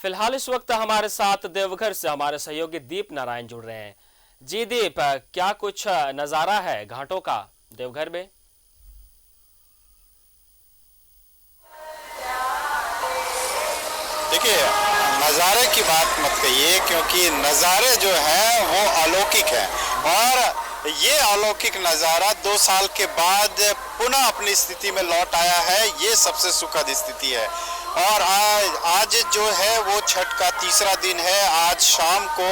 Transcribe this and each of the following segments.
फिलहाल इस वक्त हमारे साथ देवघर से हमारे सहयोगी दीप नारायण जुड़ रहे हैं। जी दीप, क्या कुछ नजारा है घाटों का देवघर में? देखिए, नज़ारे की बात मत कहिए क्योंकि नज़ारे जो हैं वो अलौकिक हैं और ये अलौकिक नज़ारा 2 साल के बाद पुनः अपनी स्थिति में लौट आया है। ये सबसे सुखद स्थिति है और आज जो है वो छठ का तीसरा दिन है। आज शाम को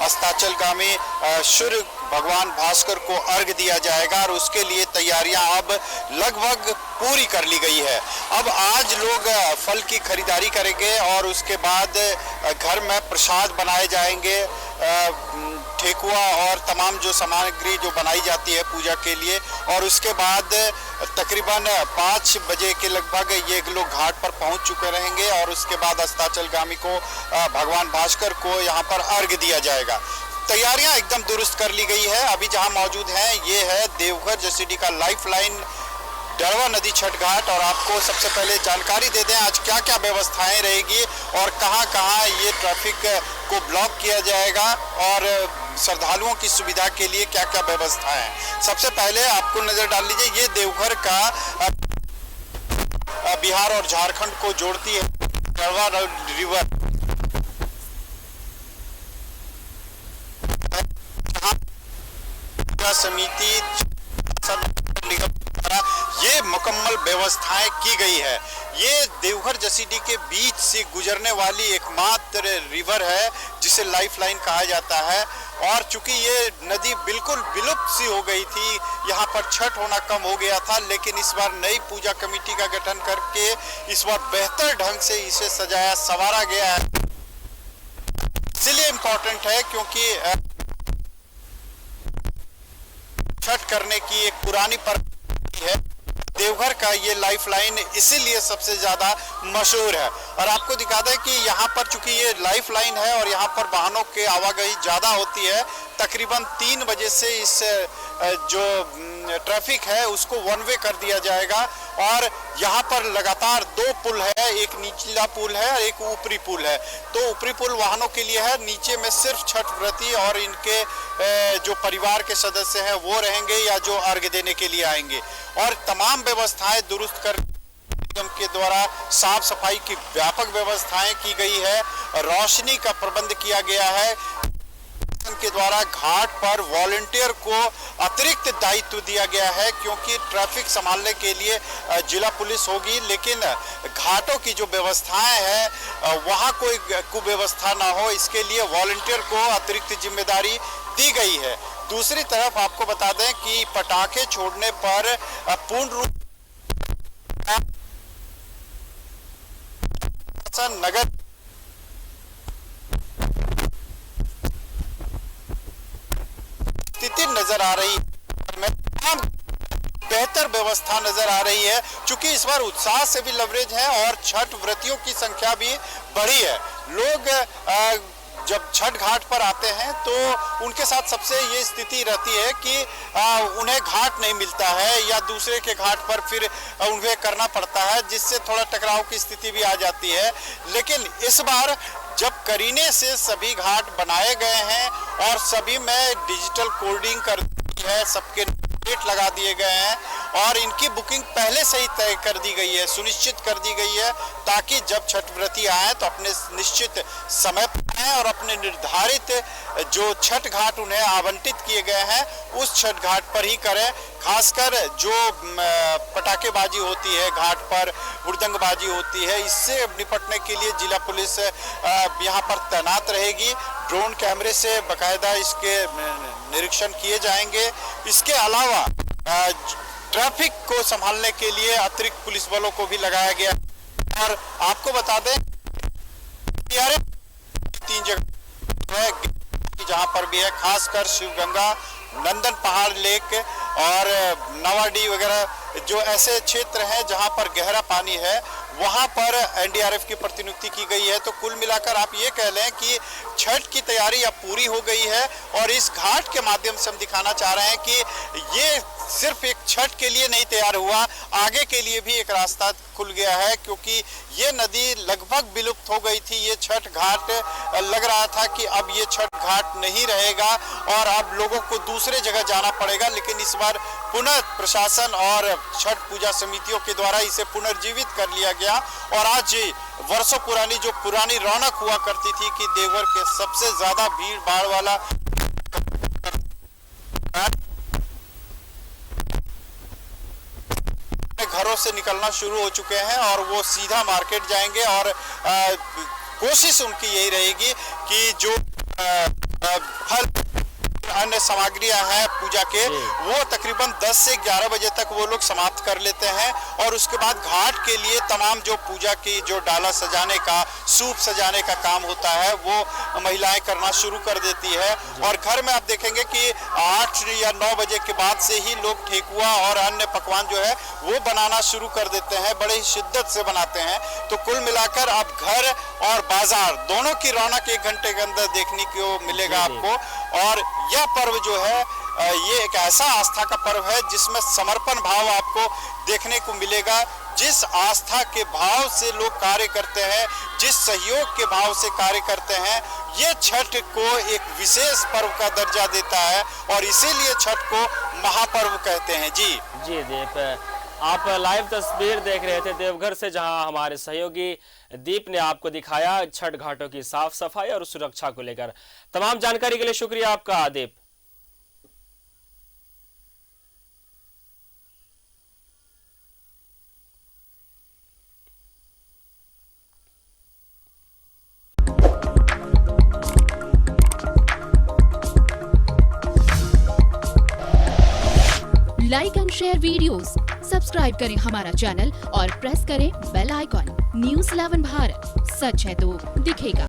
अस्ताचलगामी सूर्य भगवान भास्कर को अर्घ दिया जाएगा और उसके लिए तैयारियां अब लगभग पूरी कर ली गई है। अब आज लोग फल की खरीदारी करेंगे और उसके बाद घर में प्रसाद बनाए जाएंगे। ठेकुआ और तमाम जो सामग्री जो बनाई जाती है पूजा के लिए, और उसके बाद तकरीबन 5 बजे के लगभग ये लोग घाट पर पहुंच चुके रहेंगे और उसके बाद अस्ताचलगामी को भगवान भास्कर को यहाँ पर अर्घ दिया जाएगा। तैयारियां एकदम दुरुस्त कर ली गई है। अभी जहां मौजूद हैं ये है देवघर जसीडीह का लाइफलाइन डड़वा नदी छठ घाट, और आपको सबसे पहले जानकारी दे दें आज क्या क्या व्यवस्थाएं रहेगी और कहां-कहां ये ट्रैफिक को ब्लॉक किया जाएगा और श्रद्धालुओं की सुविधा के लिए क्या क्या व्यवस्थाएं हैं। सबसे पहले आपको नजर डाल लीजिए, ये देवघर का बिहार और झारखंड को जोड़ती है डड़वा रिवर। समिति ये मुकम्मल व्यवस्थाएं की गई है। ये देवघर जसीडीह के बीच से गुजरने वाली एकमात्र रिवर है जिसे लाइफलाइन कहा जाता है, और चूंकि ये नदी बिल्कुल विलुप्त सी हो गई थी, यहाँ पर छठ होना कम हो गया था, लेकिन इस बार नई पूजा कमेटी का गठन करके इस बार बेहतर ढंग से इसे सजाया संवारा गया है। इसलिए इम्पोर्टेंट है क्योंकि छठ करने की एक पुरानी परंपरा है। देवघर का ये लाइफलाइन इसीलिए सबसे ज्यादा मशहूर है। और आपको दिखा दें कि यहाँ पर चूंकि ये लाइफलाइन है और यहाँ पर वाहनों की आवाजाही ज्यादा होती है, तकरीबन 3 बजे से इस जो ट्रैफिक है उसको वन वे कर दिया जाएगा। और यहाँ पर लगातार 2 पुल है, एक निचला पुल है और एक ऊपरी पुल है। तो ऊपरी पुल वाहनों के लिए है, नीचे में सिर्फ छठ व्रती और इनके जो परिवार के सदस्य हैं वो रहेंगे या जो अर्घ देने के लिए आएंगे। और तमाम व्यवस्थाएं दुरुस्त कर निगम के द्वारा साफ सफाई की व्यापक व्यवस्थाएं की गई है, रोशनी का प्रबंध किया गया है के द्वारा। घाट पर वॉलंटियर को अतिरिक्त दायित्व दिया गया है क्योंकि ट्रैफिक संभालने के लिए जिला पुलिस होगी, लेकिन घाटों की जो व्यवस्थाएं हैं वहां कोई कुव्यवस्था ना हो, इसके लिए वॉलंटियर को अतिरिक्त जिम्मेदारी दी गई है। दूसरी तरफ आपको बता दें कि पटाखे छोड़ने पर पूर्ण रूप नगर स्थिति नजर आ रही है, बेहतर व्यवस्था नजर आ रही है। चूंकि इस बार उत्साह से भी लवरेज है और छठ व्रतियों की संख्या भी बढ़ी है। लोग जब छठ घाट पर आते हैं तो उनके साथ सबसे ये स्थिति रहती है कि उन्हें घाट नहीं मिलता है या दूसरे के घाट पर फिर उन्हें करना पड़ता है, जिससे थोड़ा टकराव की स्थिति भी आ जाती है। लेकिन इस बार जब करीने से सभी घाट बनाए गए हैं और सभी में डिजिटल कोडिंग कर दी है, सबके डेट लगा दिए गए हैं और इनकी बुकिंग पहले से ही तय कर दी गई है, सुनिश्चित कर दी गई है, ताकि जब छठ व्रती आए तो अपने निश्चित समय पर आए और अपने निर्धारित जो छठ घाट उन्हें आवंटित किए गए हैं उस छठ घाट पर ही करें। खासकर जो पटाखेबाजी होती है घाट पर, हुड़दंगबाजी होती है, इससे निपटने के लिए जिला पुलिस यहाँ पर तैनात रहेगी। ड्रोन कैमरे से बाकायदा इसके निरीक्षण किए जाएंगे। इसके अलावा ट्रैफिक को संभालने के लिए अतिरिक्त पुलिस बलों को भी लगाया गया। और आपको बता दें 3 जगह है जहां पर भी है, खासकर शिवगंगा, नंदन पहाड़ लेक और नवाडी वगैरह जो ऐसे क्षेत्र हैं जहां पर गहरा पानी है, वहां पर एनडीआरएफ की प्रतिनियुक्ति की गई है। तो कुल मिलाकर आप ये कह लें कि छठ की तैयारी अब पूरी हो गई है और इस घाट के माध्यम से हम दिखाना चाह रहे हैं कि ये सिर्फ एक छठ के लिए नहीं तैयार हुआ, आगे के लिए भी एक रास्ता खुल गया है, क्योंकि ये नदी लगभग विलुप्त हो गई थी। ये छठ घाट लग रहा था कि अब ये छठ घाट नहीं रहेगा और अब लोगों को दूसरे जगह जाना पड़ेगा, लेकिन इस बार पुनः प्रशासन और छठ पूजा समितियों के द्वारा इसे पुनर्जीवित कर लिया गया और आज वर्षों पुरानी जो पुरानी रौनक हुआ करती थी कि देवघर के सबसे ज्यादा भीड़ भाड़ वाला घरों से निकलना शुरू हो चुके हैं और वो सीधा मार्केट जाएंगे और कोशिश उनकी यही रहेगी कि जो फल अन्य सामग्रियां हैं पूजा के वो तकरीबन 10 से 11 बजे तक वो लोग समाप्त कर लेते हैं और उसके बाद घाट के लिए तमाम जो पूजा की जो डाला सजाने का, सूप सजाने का काम होता है वो महिलाएं करना शुरू कर देती है। और घर में आप देखेंगे कि 8 या 9 बजे के बाद से ही लोग ठेकुआ और अन्य पकवान जो है वो बनाना शुरू कर देते हैं, बड़े ही शिद्दत से बनाते हैं। तो कुल मिलाकर अब घर और बाजार दोनों की रौनक 1 घंटे के अंदर देखने को मिलेगा आपको। और यह पर्व जो है ये एक ऐसा आस्था का पर्व है जिसमें समर्पण भाव आपको देखने को मिलेगा। जिस आस्था के भाव से लोग कार्य करते हैं, जिस सहयोग के भाव से कार्य करते हैं, ये छठ को एक विशेष पर्व का दर्जा देता है और इसीलिए छठ को महापर्व कहते हैं। जी दीप, आप लाइव तस्वीर देख रहे थे देवघर से, जहां हमारे सहयोगी दीप ने आपको दिखाया छठ घाटों की साफ सफाई और सुरक्षा को लेकर। तमाम जानकारी के लिए शुक्रिया आपका Deep. Like and share videos, subscribe करें हमारा चैनल और प्रेस करें बेल आइकॉन। न्यूज़ 11 भारत, सच है तो दिखेगा।